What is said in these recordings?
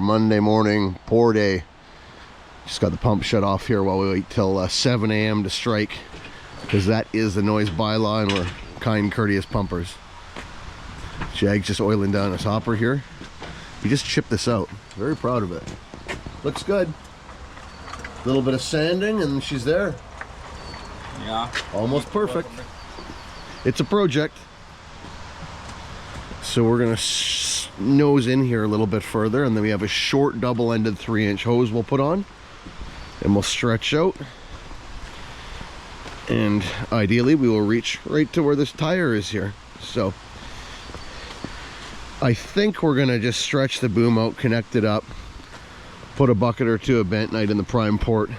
Monday morning pour day. Just got the pump shut off here while we wait till 7 a.m. to strike, because that is the noise bylaw and we're kind, courteous pumpers. Jag's just oiling down his hopper here. He just chipped this out. Very proud of it. Looks good. A little bit of sanding and she's there. Yeah. Almost perfect. It's a project. So we're gonna nose in here a little bit further, and then we have a short double-ended 3-inch hose we'll put on, and we'll stretch out. And ideally we will reach right to where this tire is here. So I think we're gonna just stretch the boom out, connect it up, put a bucket or two of bentonite in the prime port,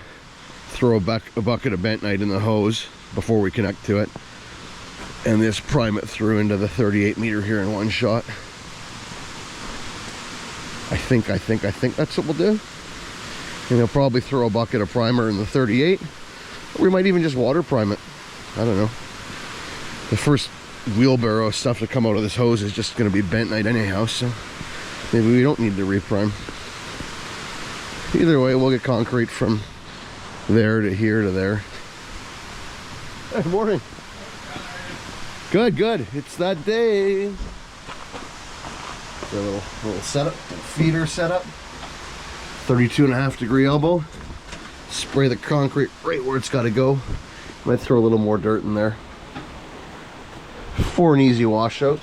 throw a bucket of bentonite in the hose before we connect to it, and just prime it through into the 38 meter here in one shot. I think that's what we'll do. And he'll probably throw a bucket of primer in the 38. Or we might even just water prime it. I don't know. The first wheelbarrow stuff to come out of this hose is just going to be bentonite anyhow, so maybe we don't need to reprime. Either way, we'll get concrete from there to here to there. Good morning. Good, good. It's that day. A little setup, feeder setup. 32.5 degree elbow. Spray the concrete right where it's got to go. Might throw a little more dirt in there for an easy washout.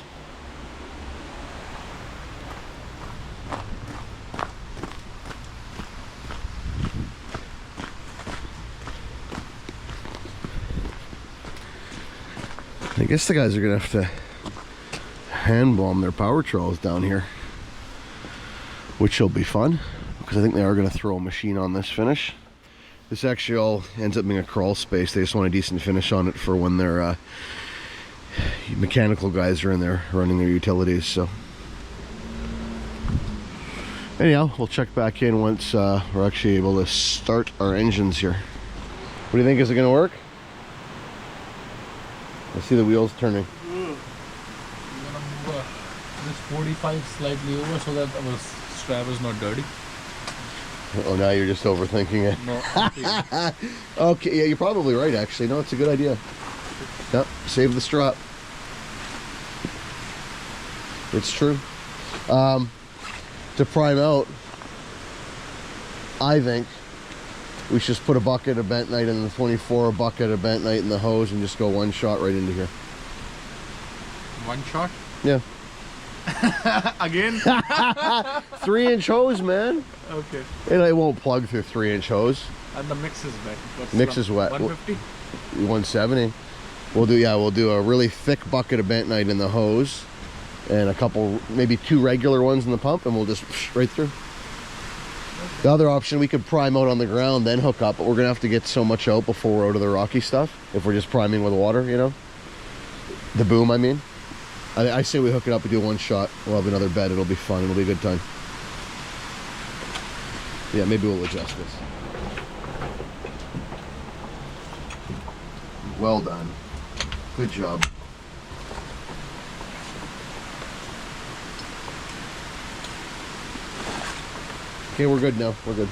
I guess the guys are gonna have to hand bomb their power trolls down here, which will be fun, because I think they are gonna throw a machine on this finish. This actually all ends up being a crawl space. They just want a decent finish on it for when their mechanical guys are in there running their utilities. So anyhow, we'll check back in once we're actually able to start our engines here. What do you think? Is it gonna work? I see the wheels turning. We're gonna move this 45 slightly over so that our strap is not dirty. Oh, now you're just overthinking it. No. Okay, yeah, you're probably right, actually. No, it's a good idea. Yep, save the strap. It's true. To prime out, I think we should just put a bucket of bentonite in the 24, a bucket of bentonite in the hose, and just go one shot right into here. One shot? Yeah. Again? 3-inch hose, man. Okay. And I won't plug through 3-inch hose. And the mix is wet. Mix is wet. 150? 170. We'll do a really thick bucket of bentonite in the hose, and a couple, maybe 2 regular ones in the pump, and we'll just right through. The other option, we could prime out on the ground, then hook up, but we're gonna have to get so much out before we're out of the rocky stuff if we're just priming with water, you know? The boom, I mean. I say we hook it up and do one shot. We'll have another bed. It'll be fun. It'll be a good time. Yeah, maybe we'll adjust this. Well done. Good job. Okay, we're good now. We're good.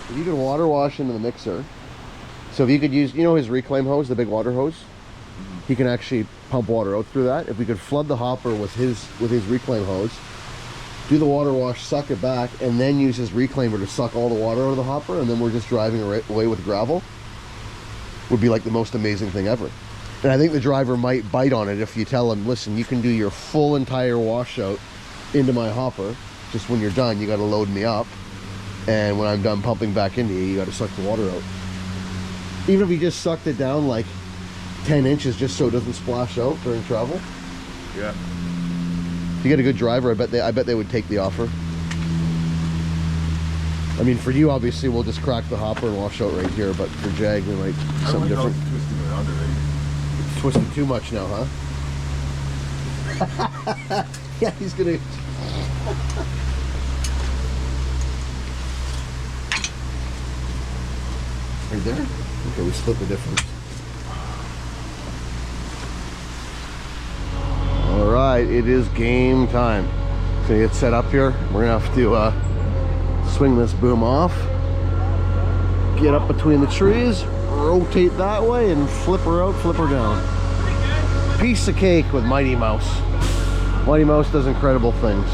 If you could water wash into the mixer, so if you could use, you know his reclaim hose, the big water hose? He can actually pump water out through that. If we could flood the hopper with his reclaim hose, do the water wash, suck it back, and then use his reclaimer to suck all the water out of the hopper, and then we're just driving away with gravel, would be like the most amazing thing ever. And I think the driver might bite on it if you tell him, listen, you can do your full entire washout into my hopper. Just when you're done, you got to load me up, and when I'm done pumping back into you, you got to suck the water out. Even if he just sucked it down like 10 inches just so it doesn't splash out during travel. Yeah. If you get a good driver, I bet they would take the offer. I mean, for you, obviously, we'll just crack the hopper and wash out right here, but for Jag, we might do something different. Twisting it under, right? It's twisting too much now, huh? Yeah, he's gonna... Right there? Okay, we split the difference. Alright, it is game time. So get set up here. We're gonna have to swing this boom off, get up between the trees, rotate that way, and flip her out, flip her down. Piece of cake with Mighty Mouse. Mighty Mouse does incredible things.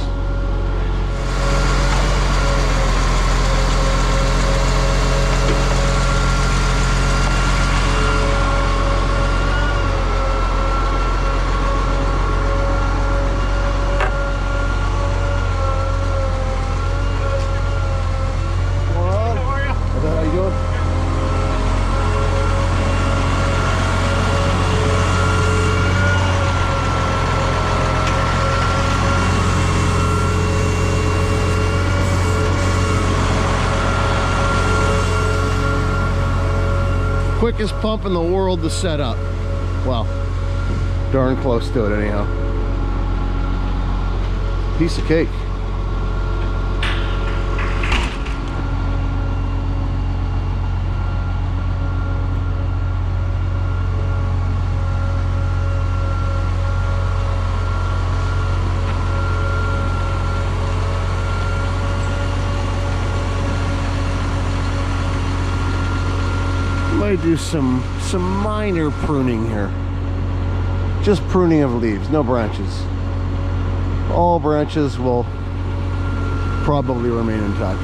Quickest pump in the world to set up. Well, darn close to it anyhow. Piece of cake. Might do some minor pruning here. Just pruning of leaves, no branches. All branches will probably remain intact.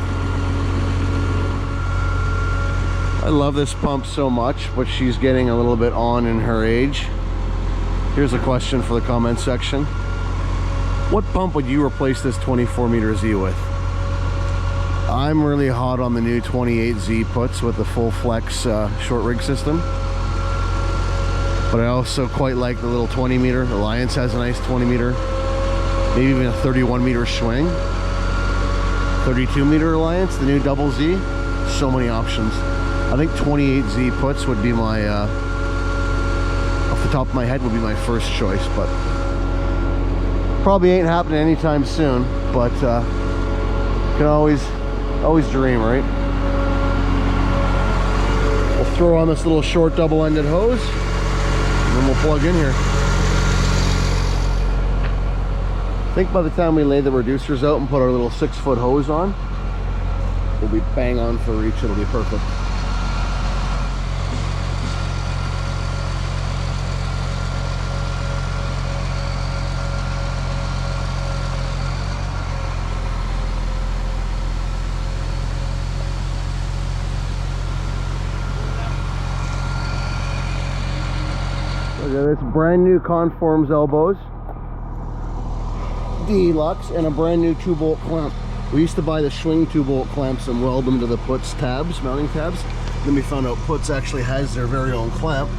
I love this pump so much, but she's getting a little bit on in her age. Here's a question for the comment section. What pump would you replace this 24 meter Z with? I'm really hot on the new 28Z puts with the full flex short rig system, but I also quite like the little 20 meter. Alliance has a nice 20 meter, maybe even a 31 meter swing. 32 meter Alliance, the new double Z. So many options. I think 28Z puts would be my off the top of my head would be my first choice, but probably ain't happening anytime soon. But can always dream, right? We'll throw on this little short double-ended hose, and then we'll plug in here. I think by the time we lay the reducers out and put our little 6-foot hose on, we'll be bang on for reach. It'll be perfect. Look at this brand new Conforms elbows, deluxe, and a brand new 2-bolt clamp. We used to buy the swing 2-bolt clamps and weld them to the Puts tabs, mounting tabs. Then we found out Puts actually has their very own clamp,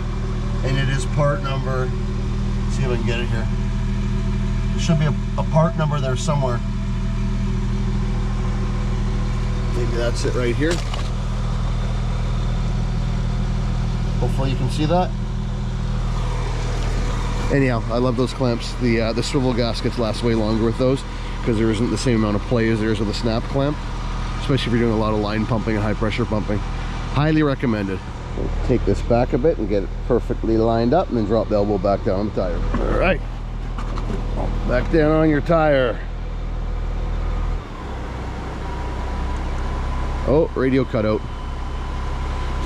and it is part number, let's see if I can get it here. There should be a part number there somewhere. Maybe that's it right here. Hopefully you can see that. Anyhow, I love those clamps. The swivel gaskets last way longer with those because there isn't the same amount of play as there is with a snap clamp, especially if you're doing a lot of line pumping and high pressure pumping. Highly recommended. We'll take this back a bit and get it perfectly lined up and then drop the elbow back down on the tire. All right, back down on your tire. Oh, radio cutout.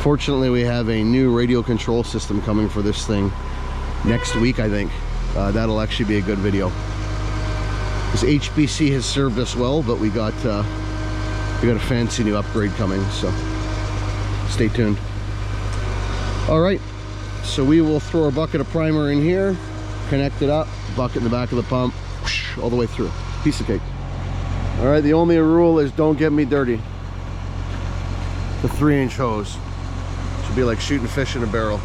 Fortunately, we have a new radio control system coming for this thing next week, I think. That'll actually be a good video. This HPC has served us well, but we got a fancy new upgrade coming, so stay tuned. All right, so we will throw a bucket of primer in here, connect it up, bucket in the back of the pump, whoosh, all the way through. Piece of cake. All right, the only rule is don't get me dirty. The 3-inch hose should be like shooting fish in a barrel.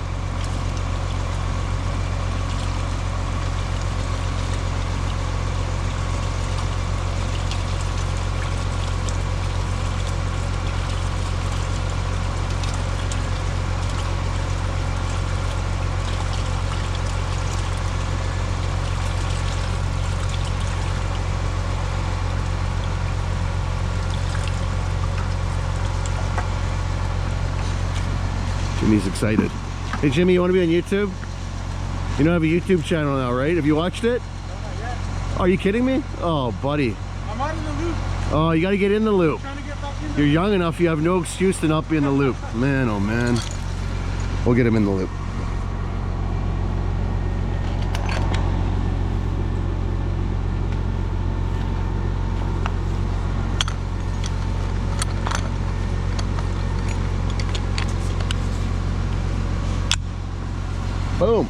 Jimmy's excited. Hey Jimmy, you want to be on YouTube? You know I have a YouTube channel now, right? Have you watched it? Oh, yeah. Are you kidding me? Oh, buddy. I'm out in the loop. Oh, you got to get in the loop. Trying to get back in. You're young enough, you have no excuse to not be in the loop. Man, oh man. We'll get him in the loop. Boom.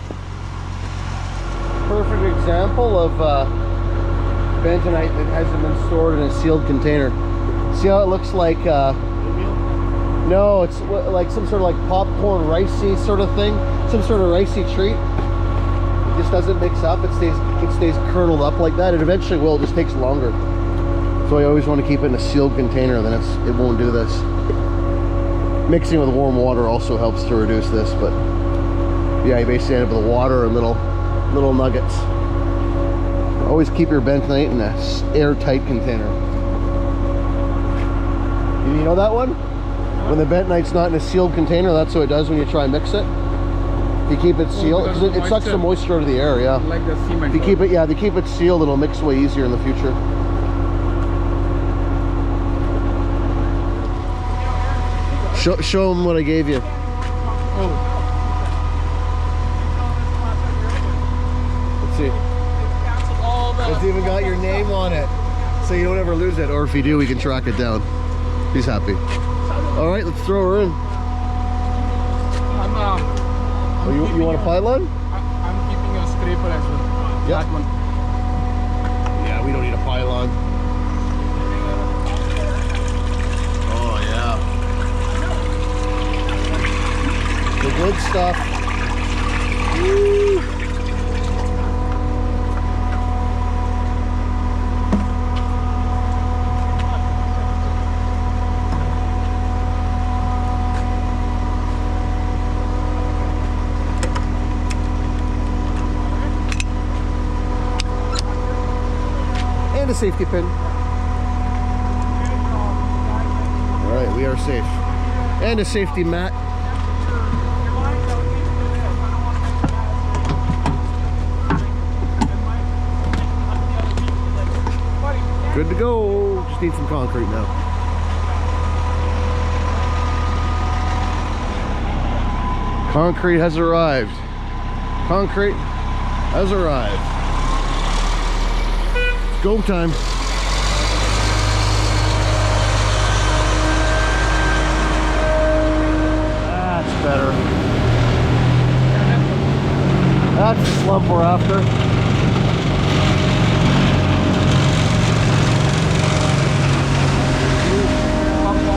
Perfect example of bentonite that hasn't been stored in a sealed container. See how it looks like no, it's like some sort of like popcorn ricey sort of thing, some sort of ricey treat. It just doesn't mix up. It stays kerneled up like that. It eventually will. It just takes longer. So I always want to keep it in a sealed container, then it won't do this. Mixing with warm water also helps to reduce this, but yeah, you basically end up with water and little nuggets. Always keep your bentonite in a airtight container. You know that one? When the bentonite's not in a sealed container, that's what it does when you try and mix it. If you keep it sealed, because it sucks the moisture out of the air, yeah. Like the cement. If you keep it, yeah, if you keep it sealed, it'll mix way easier in the future. Show them what I gave you. Oh. Let's see. It's even got your name on it, so you don't ever lose it. Or if you do, we can track it down. He's happy. All right, let's throw her in. Oh, you want a pylon? I'm keeping a scraper as well. Yeah. That one. Yeah, we don't need a pylon. Oh yeah. The good stuff. Woo. And a safety pin. All right, we are safe. And a safety mat. Good to go. Just need some concrete now. Concrete has arrived. Concrete has arrived. Go time. That's better. That's the slump we're after.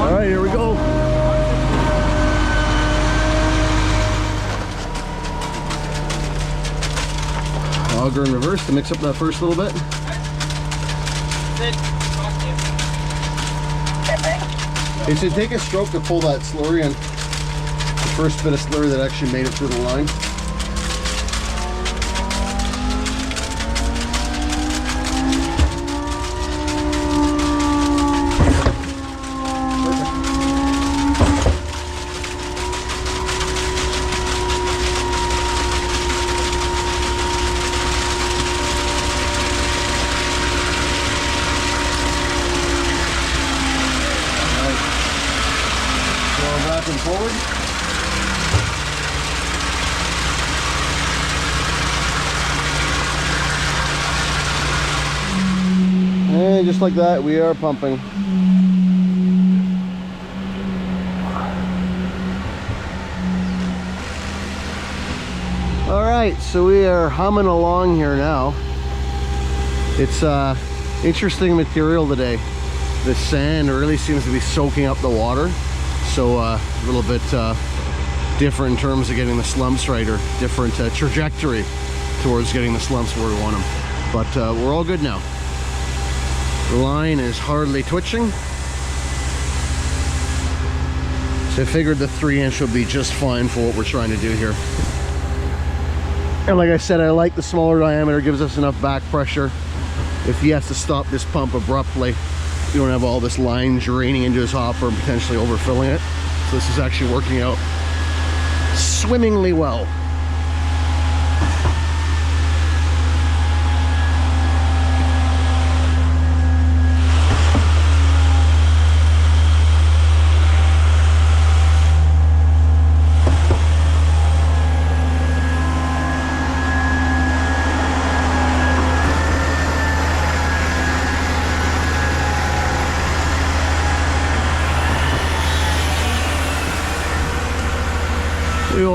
All right, here we go. Auger in reverse to mix up that first little bit. It should take a stroke to pull that slurry in. The first bit of slurry that actually made it through the line. Back and forward. And just like that, we are pumping. All right, so we are humming along here now. It's interesting material today. The sand really seems to be soaking up the water. So a little bit different in terms of getting the slumps right, or different trajectory towards getting the slumps where we want them. But we're all good now. The line is hardly twitching. So I figured the 3-inch will be just fine for what we're trying to do here. And like I said, I like the smaller diameter, gives us enough back pressure. If he has to stop this pump abruptly, you don't have all this line draining into his hopper and potentially overfilling it. So this is actually working out swimmingly well.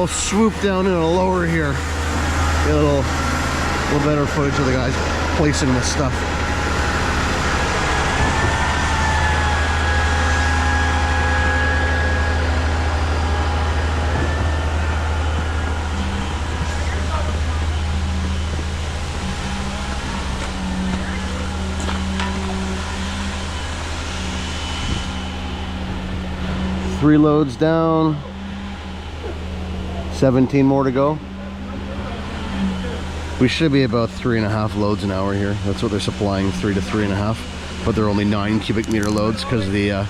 little swoop down in a lower here. Get a little better footage of the guys placing this stuff. Three loads down, 17 more to go. We should be about 3.5 loads an hour here. That's what they're supplying, 3 to 3.5. But they're only 9 cubic meter loads because of the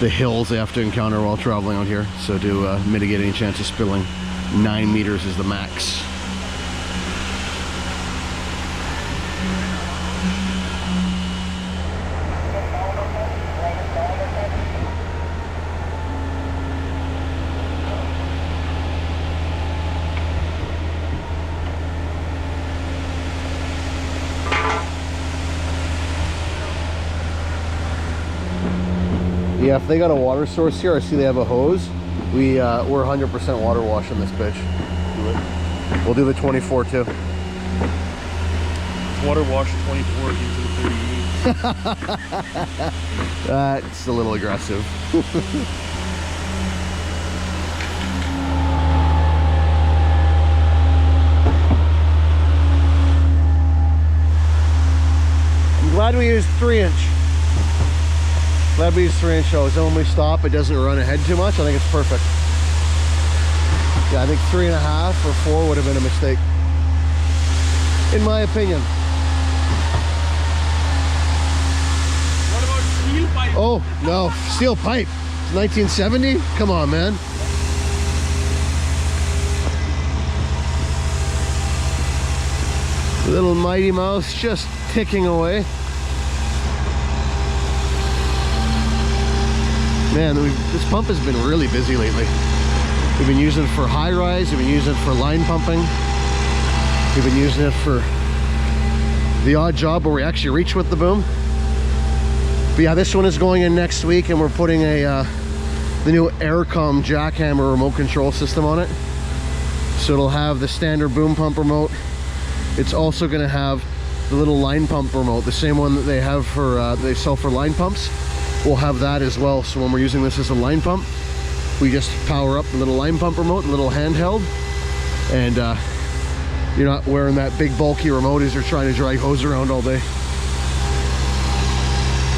hills they have to encounter while traveling out here. So to mitigate any chance of spilling, 9 meters is the max. Yeah, if they got a water source here, I see they have a hose. We're 100% water washing this bitch. Do it. We'll do the 24 too. Water wash 24 gives you the 38. That's a little aggressive. I'm glad we used 3-inch. Glad we used 3-inch hose. Then when we stop, it doesn't run ahead too much. I think it's perfect. Yeah, I think 3.5 or 4 would have been a mistake, in my opinion. What about steel pipe? Oh no, steel pipe. 1970? Come on, man. Little Mighty Mouse just ticking away. Man, this pump has been really busy lately. We've been using it for high rise, we've been using it for line pumping. We've been using it for the odd job where we actually reach with the boom. But yeah, this one is going in next week, and we're putting the new Aircom jackhammer remote control system on it. So it'll have the standard boom pump remote. It's also going to have the little line pump remote, the same one that they have for they sell for line pumps. We'll have that as well. So when we're using this as a line pump, we just power up the little line pump remote, the little handheld, and you're not wearing that big bulky remote as you're trying to drag hose around all day.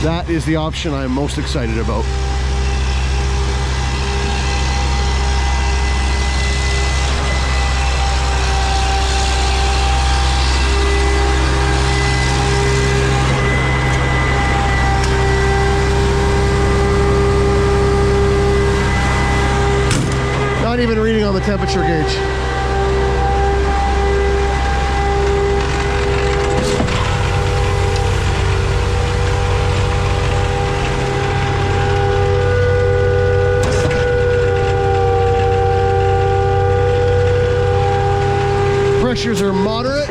That is the option I'm most excited about. Not even reading on the temperature gauge. Pressures are moderate.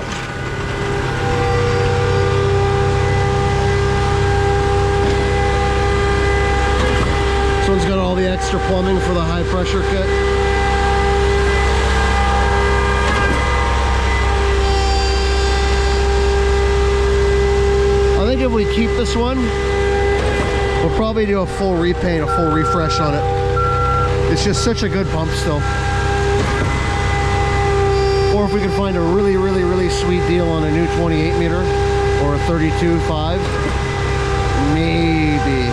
This one's got all the extra plumbing for the high pressure kit. I think if we keep this one, we'll probably do a full repaint, a full refresh on it. It's just such a good pump still. Or if we can find a really, really, really sweet deal on a new 28 meter or a 32.5, maybe,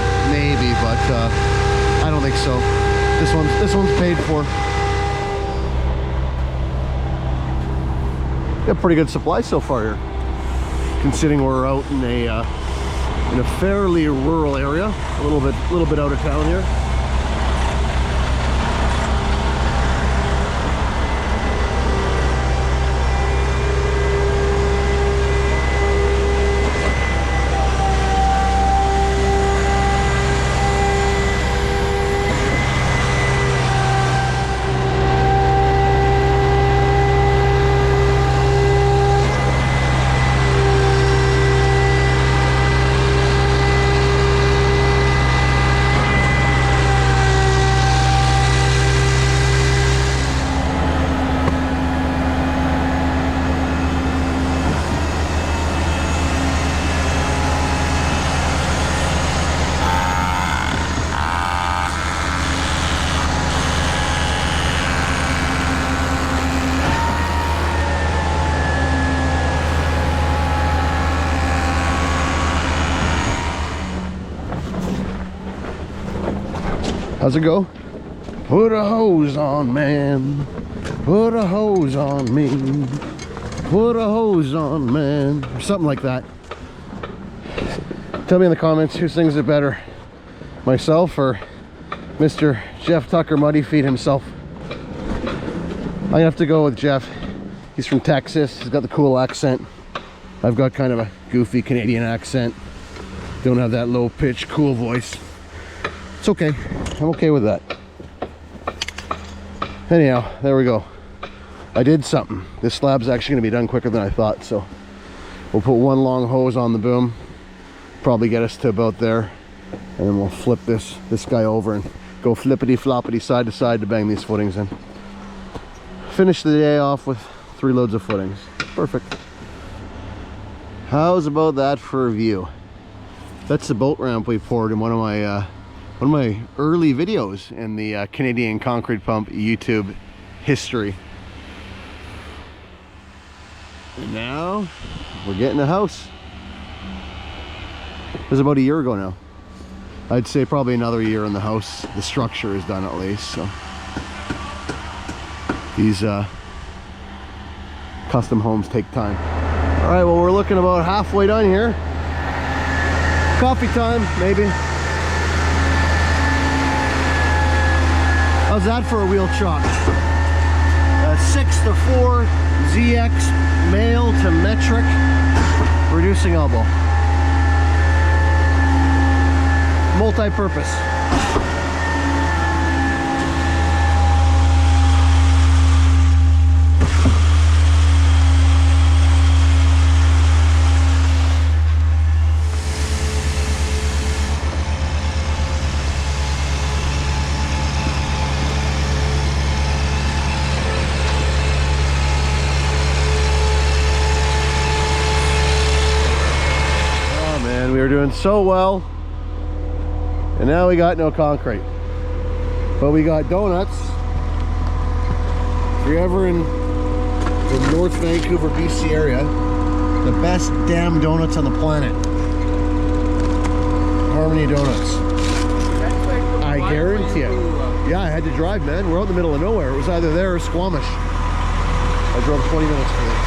but I don't think so. This one's paid for. Got pretty good supply so far here, considering we're out in a fairly rural area, a little bit out of town here. How's it go? Put a hose on, man. Put a hose on me. Put a hose on, man. Or something like that. Tell me in the comments who sings it better, myself or Mr. Jeff Tucker Muddy Feet himself. I'm gonna have to go with Jeff. He's from Texas. He's got the cool accent. I've got kind of a goofy Canadian accent. Don't have that low pitched cool voice. It's okay. I'm okay with that. Anyhow, there we go. I did something. This slab's actually gonna be done quicker than I thought, so we'll put one long hose on the boom, probably get us to about there, and then we'll flip this guy over and go flippity floppity side to side to bang these footings in. Finish the day off with 3 loads of footings. Perfect. How's about that for a view? That's the boat ramp we poured in one of my early videos in the Canadian Concrete Pump YouTube history. And now we're getting a house. It was about a year ago now. I'd say probably another year in the house. The structure is done at least. So these custom homes take time. All right, well, we're looking about halfway done here. Coffee time, maybe. How's that for a wheel chock? 6-4 ZX male to metric, reducing elbow. Multi-purpose. We were doing so well, and now we got no concrete, but we got donuts. If you're ever in the North Vancouver, BC area, the best damn donuts on the planet, Harmony Donuts. I guarantee it. Yeah, I had to drive, man. We're out in the middle of nowhere. It was either there or Squamish. I drove 20 minutes for this.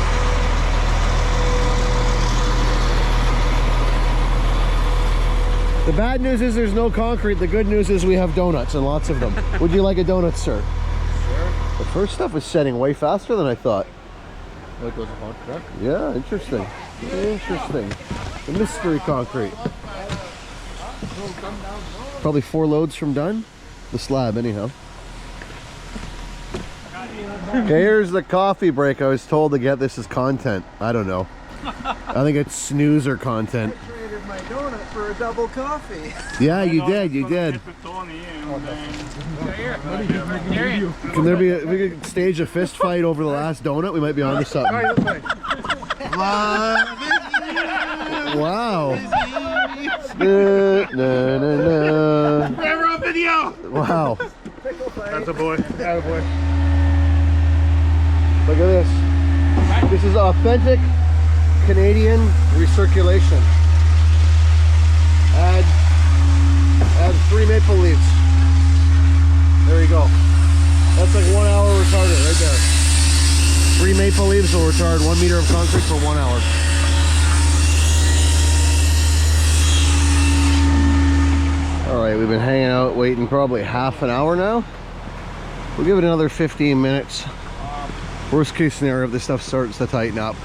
The bad news is there's no concrete. The good news is we have donuts, and lots of them. Would you like a donut, sir? Sure. The first stuff was setting way faster than I thought. Oh, it was a hot truck? Yeah, interesting. Interesting. The mystery concrete. Probably 4 loads from done. The slab, anyhow. Okay, here's the coffee break. I was told to get this as content. I don't know. I think it's snoozer content. My donut for a double coffee. Yeah, you did. You did. Can there be if we could stage a fist fight over the last donut? We might be onto something. Wow. We're on video. Wow. That's a boy. That's a boy. Look at this. This is authentic Canadian recirculation. Add 3 maple leaves. There you go. That's like 1 hour retarded right there. 3 maple leaves will retard 1 meter of concrete for 1 hour. All right, we've been hanging out waiting probably half an hour now. We'll give it another 15 minutes. Worst case scenario, if this stuff starts to tighten up,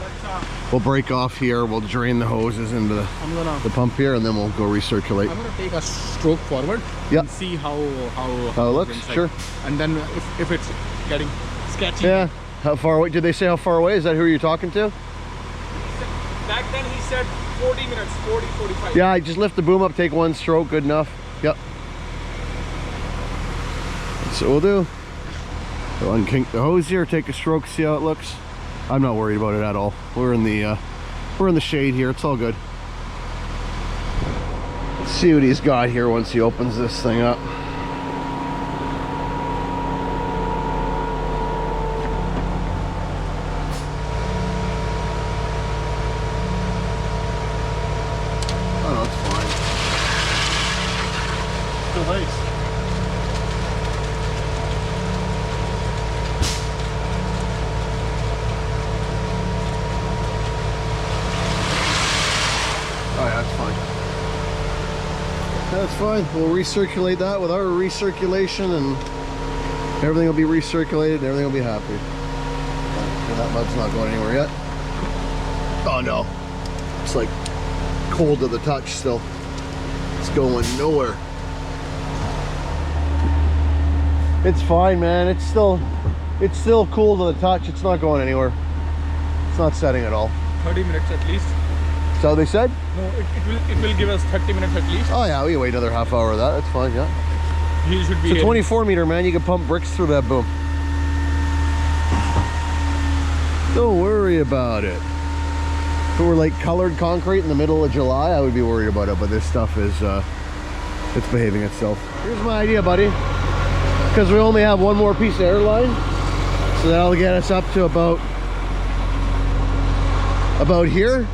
we'll break off here, we'll drain the hoses into the pump here, and then we'll go recirculate. I'm gonna take a stroke forward and see how it looks. inside. Sure. And then if it's getting sketchy. Yeah. How far away? Did they say how far away? Is that who you're talking to? Back then he said 40 minutes, 40, 45. Yeah, just lift the boom up, take 1 stroke, good enough. Yep. That's what we'll do. We'll unkink the hose here, take a stroke, see how it looks. I'm not worried about it at all. We're in the shade here. It's all good. Let's see what he's got here once he opens this thing up. Oh no, it's fine. That's fine. We'll recirculate that with our recirculation, and everything will be recirculated and everything will be happy. And that mud's not going anywhere yet. Oh no. It's like cold to the touch still. It's going nowhere. It's fine, man. It's still cool to the touch. It's not going anywhere. It's not setting at all. 30 minutes at least. Is that what they said? No, it will give us 30 minutes at least. Oh yeah, we can wait another half hour of that. That's fine, yeah. He should be It's a 24 meter, man. You can pump bricks through that boom. Don't worry about it. If it were like colored concrete in the middle of July, I would be worried about it, but this stuff is, it's behaving itself. Here's my idea, buddy. Because we only have one more piece of airline, so that'll get us up to about here.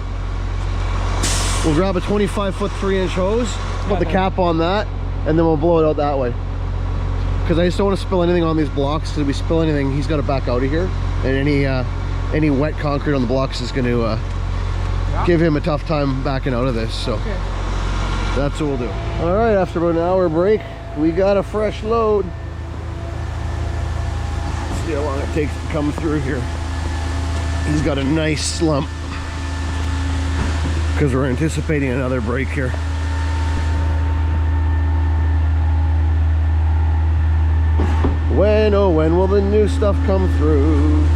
We'll grab a 25-foot 3-inch hose, put the cap on that, and then we'll blow it out that way. Because I just don't want to spill anything on these blocks, because if we spill anything, he's got to back out of here, and any wet concrete on the blocks is going to give him a tough time backing out of this. So okay. That's what we'll do. All right, after about an hour break, we got a fresh load. Let's see how long it takes to come through here. He's got a nice slump because we're anticipating another break here. When, oh when will the new stuff come through?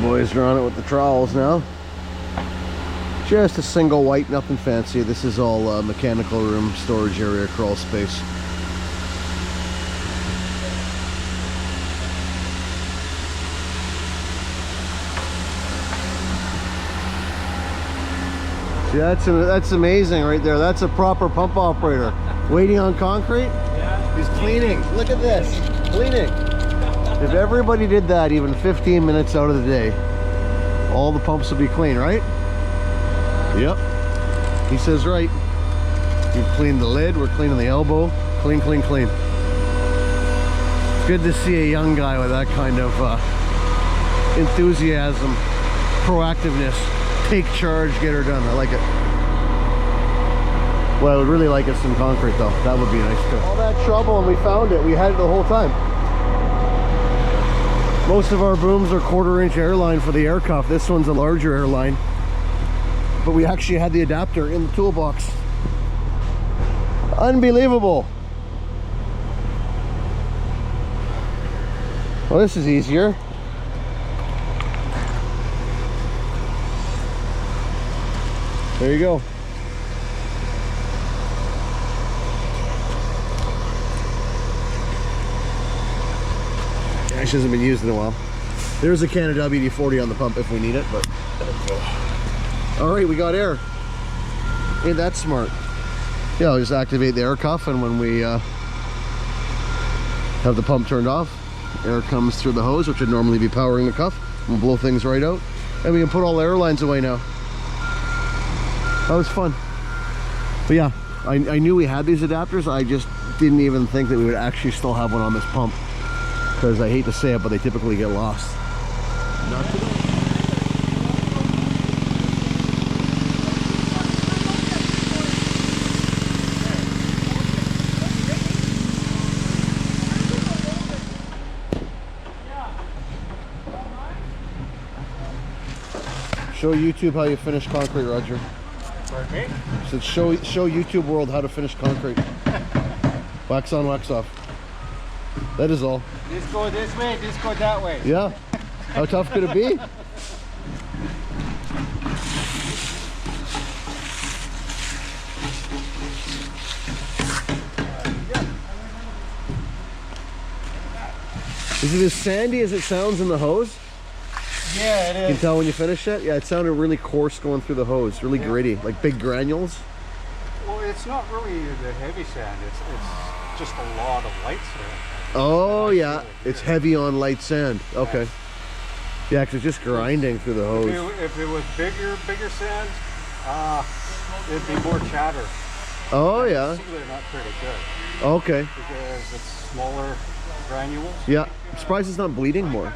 Boys are on it with the trowels now. Just a single white, nothing fancy. This is all mechanical room, storage area, crawl space. See, that's amazing right there. That's a proper pump operator. Waiting on concrete? Yeah. He's cleaning. Look at this. Cleaning. If everybody did that even 15 minutes out of the day, all the pumps would be clean, right? Yep. He says right. We've cleaned the lid, we're cleaning the elbow. Clean, clean, clean. It's good to see a young guy with that kind of enthusiasm, proactiveness, take charge, get her done. I like it. Well, I would really like it some concrete though. That would be nice too. All that trouble and we found it. We had it the whole time. Most of our booms are 1/4-inch airline for the air cuff. This one's a larger airline. But we actually had the adapter in the toolbox. Unbelievable. Well, this is easier. There you go. Hasn't been used in a while. There's a can of WD-40 on the pump if we need it, but all right, we got air. Ain't that smart? Yeah, I'll just activate the air cuff, and when we have the pump turned off, air comes through the hose, which would normally be powering the cuff. We'll blow things right out, and we can put all the air lines away now. That was fun. But yeah, I knew we had these adapters. I just didn't even think that we would actually still have one on this pump. Because I hate to say it, but they typically get lost. Not today. Show YouTube how you finish concrete, Roger. Pardon me? So show YouTube world how to finish concrete. Wax on, wax off. That is all. This go this way, this go that way. Yeah. How tough could it be? Is it as sandy as it sounds in the hose? Yeah, it You can is. tell when you finish it? Yeah, it sounded really coarse going through the hose, really gritty, like big granules. Well, it's not really the heavy sand. It's just a lot of light sand. Oh yeah, it's heavy on light sand. Okay. Yeah, because it's just grinding through the hose. If it was bigger sand, it'd be more chatter. Oh yeah. See, they're not pretty good Okay. because it's smaller granules. Yeah. I'm surprised it's not bleeding more.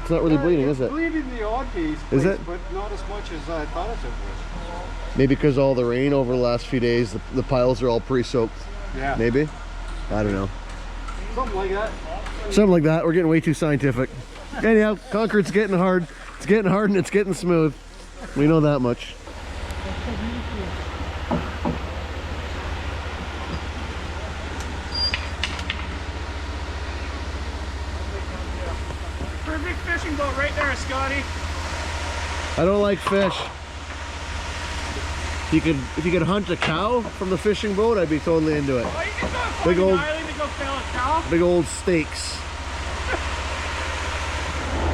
It's not really bleeding, is it? Bleeding the odd piece, Is it? But not as much as I thought it was. Maybe because all the rain over the last few days, the piles are all pre-soaked. Yeah. Maybe. I don't know. Something like that. Something like that. We're getting way too scientific. Anyhow, concrete's getting hard. It's getting hard and it's getting smooth. We know that much. Perfect fishing boat right there, Scotty. I don't like fish. If you could hunt a cow from the fishing boat, I'd be totally into it. Oh, you can go to Big old- island to go kill a cow. Big old steaks.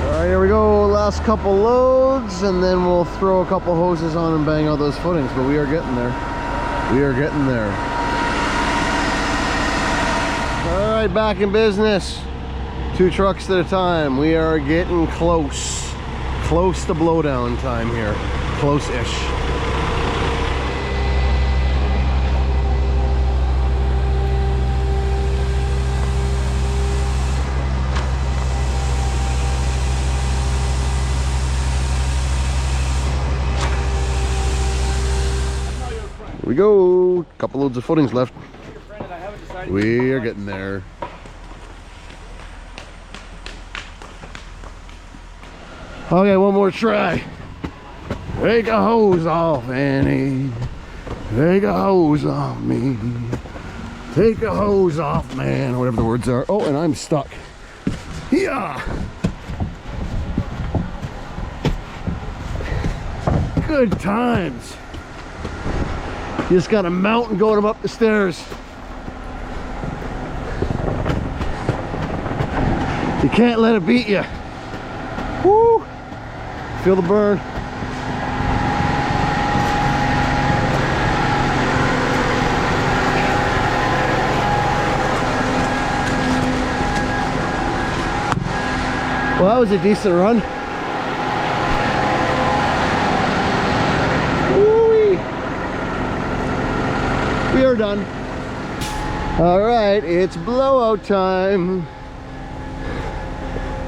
All right, here we go. Last couple loads, and then we'll throw a couple hoses on and bang out those footings. But we are getting there. We are getting there. All right, back in business. 2 trucks at a time. We are getting close. Close to blowdown time here. Close-ish. Here we go. Couple loads of footings left. We are getting there. Okay, one more try. Take a hose off, Annie. Take a hose off me. Take a hose off, man. Or whatever the words are. Oh, and I'm stuck. Yeah. Good times. You just got a mountain going up the stairs. You can't let it beat you. Woo! Feel the burn. Well, that was a decent run. Woo-wee. We are done. All right, it's blowout time.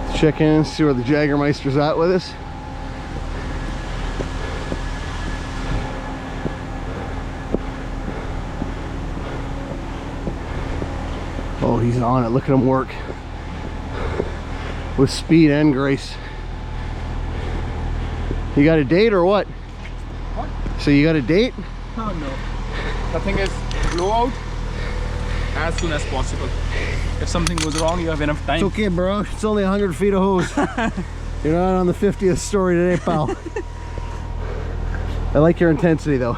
Let's check in, see where the Jagermeister's at with us. Oh, he's on it. Look at him work. With speed and grace. You got a date or what? What? So you got a date? Oh no. The thing is, blowout as soon as possible. If something goes wrong, you have enough It's time. okay, bro. It's only 100 feet of hose. You're not on the 50th story today, pal. I like your intensity, though.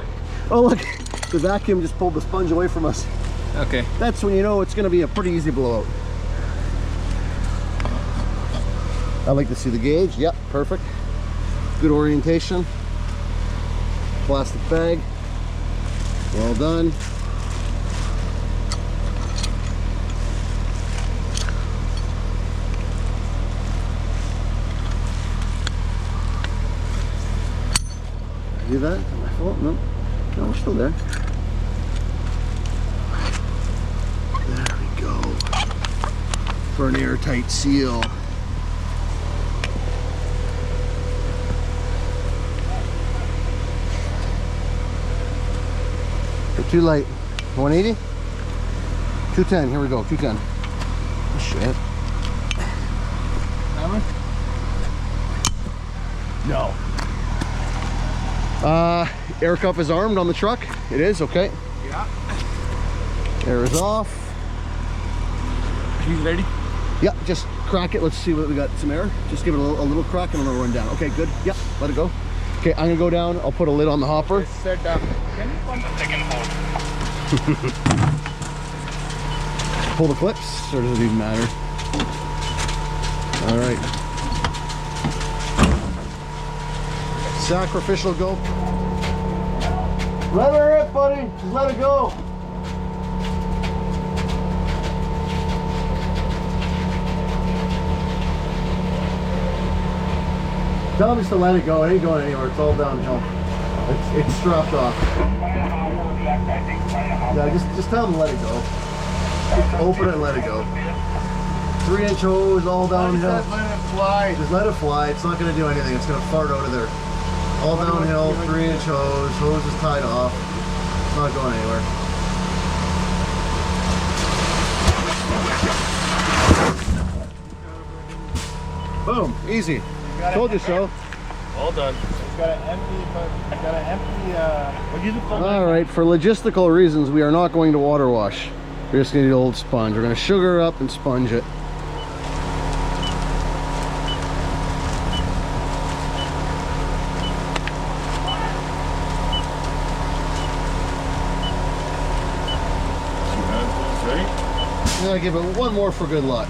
Oh, look. The vacuum just pulled the sponge away from us. Okay. That's when you know it's going to be a pretty easy blowout. I like to see the gauge. Yep, perfect. Good orientation. Plastic bag. Well done. Do that? Is that my fault? No. No, we're still there. There we go. For an airtight seal. You're too late. 180? 210. Here we go. 210. Oh, shit. No. Air cuff is armed on the truck. It is, okay. Yeah. Air is off. He's ready. Yeah, just crack it. Let's see what we got. Some air. Just give it a little crack and it'll run down. Okay, good. Yep, let it go. Okay, I'm gonna go down. I'll put a lid on the hopper. Set up. Can you pump the second hole? Pull the clips, or does it even matter? All right. Sacrificial go. Let her rip, buddy. Just let it go. Tell him just to let it go. It ain't going anywhere. It's all downhill. It's strapped off. Yeah, just tell him to let it go. Just open it and let it go. 3-inch hose all downhill. Let it fly. Just let it fly. It's not going to do anything. It's going to fart out of there. All downhill, 3-inch hose. Hose is tied off. It's not going anywhere. Boom. Easy. Told you so. All done. It's got an empty, All right, for logistical reasons, we are not going to water wash. We're just going to do old sponge. We're going to sugar up and sponge it. Ready? I'm going to give it one more for good luck.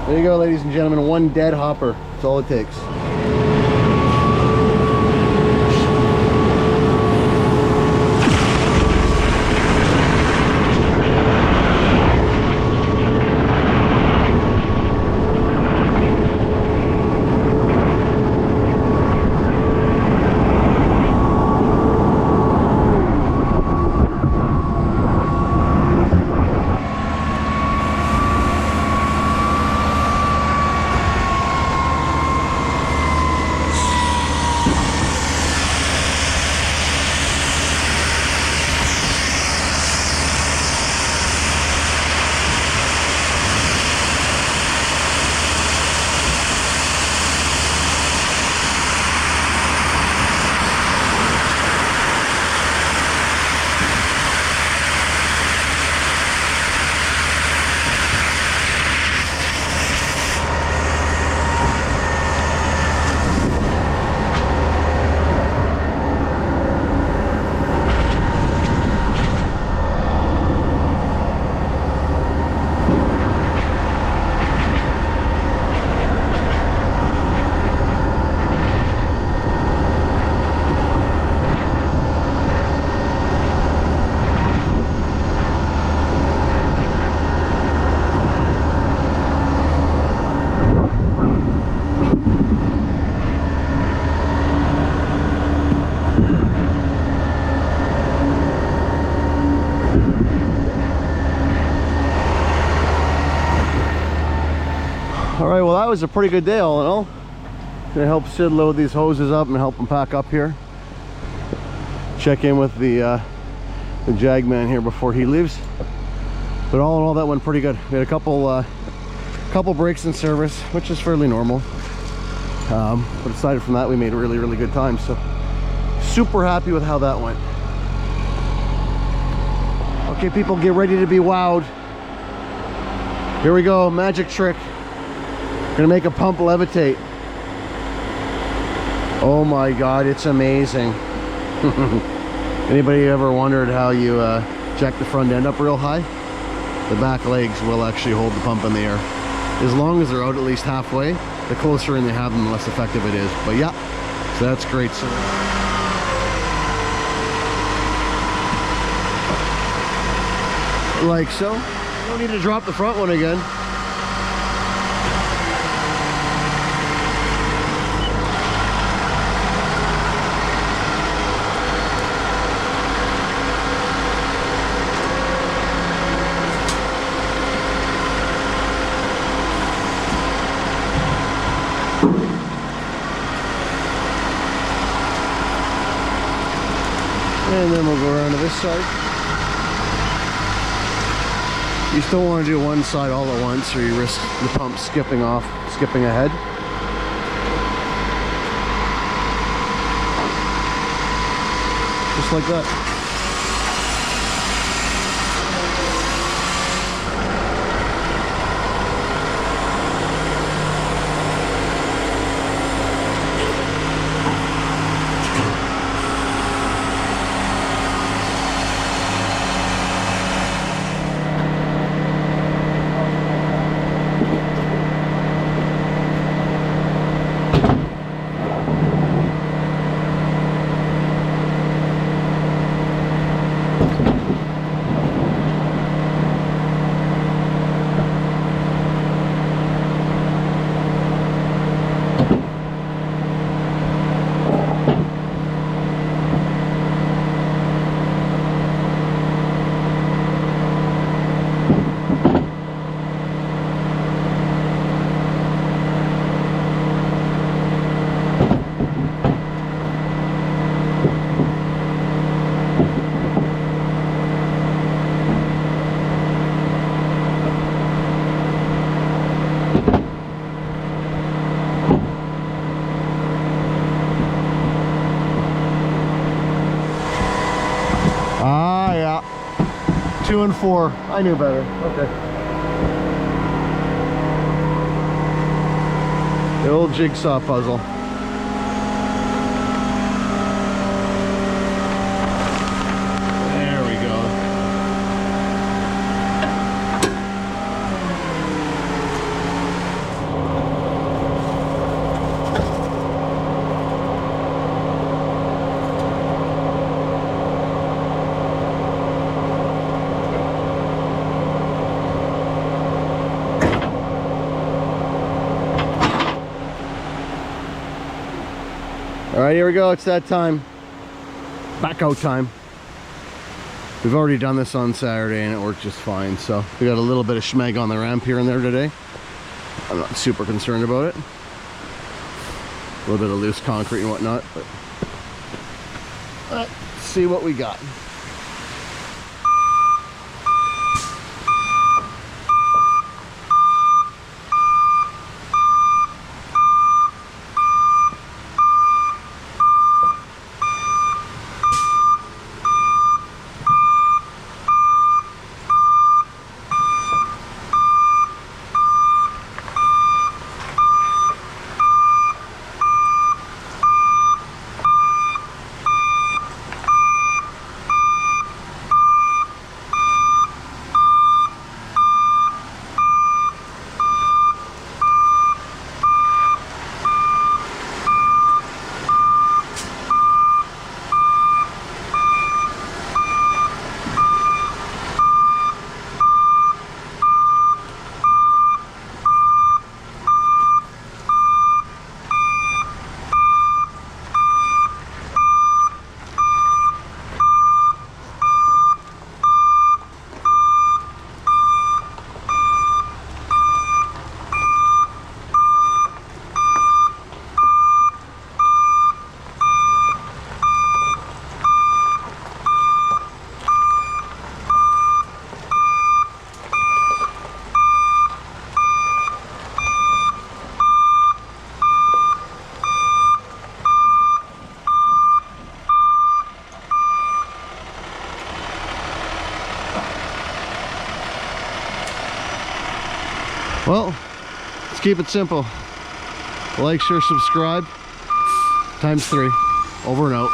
There you go, ladies and gentlemen. One dead hopper. That's all it takes. All right, well, that was a pretty good day all in all. Gonna help Sid load these hoses up and help him pack up here. Check in with the Jag man here before he leaves. But all in all, that went pretty good. We had a couple breaks in service, which is fairly normal. But aside from that, we made a really good time. So super happy with how that went. Okay, people, get ready to be wowed. Here we go, magic trick. Gonna make a pump levitate. Oh my God, it's amazing. Anybody ever wondered how you jack the front end up real high? The back legs will actually hold the pump in the air. As long as they're out at least halfway, the closer in they have them, the less effective it is. But yeah, so that's great. So, like so. You don't need to drop the front one again. And then we'll go around to this side. You still want to do one side all at once or you risk the pump skipping ahead. Just like that. doing 4. I knew better. Okay. The old jigsaw puzzle. There we go. All right, here we go. It's that time. Back out time. We've already done this on Saturday and it worked just fine. So we got a little bit of schmeg on the ramp here and there today. I'm not super concerned about it. A little bit of loose concrete and whatnot, but let's see what we got. Well, let's keep it simple. Like, share, subscribe. Times 3. Over and out.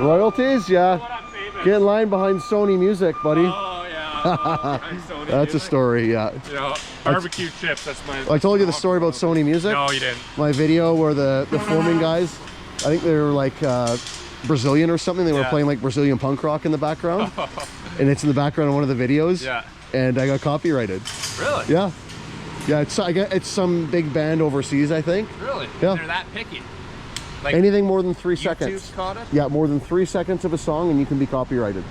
Royalties? Yeah. Get in line behind Sony Music, buddy. Oh yeah. Sony That's a story, yeah. You know, barbecue chips. That's my. I told you the story about Sony Music. No, you didn't. My video where the filming guys, I think they were like Brazilian or something. They were playing like Brazilian punk rock in the background. And it's in the background of one of the videos. Yeah. And I got copyrighted. Really? Yeah. Yeah, it's some big band overseas, I think. Really? Yeah. They're that picky. Like Anything more than 3 YouTube's seconds. caught it? Yeah, more than 3 seconds of a song and you can be copyrighted.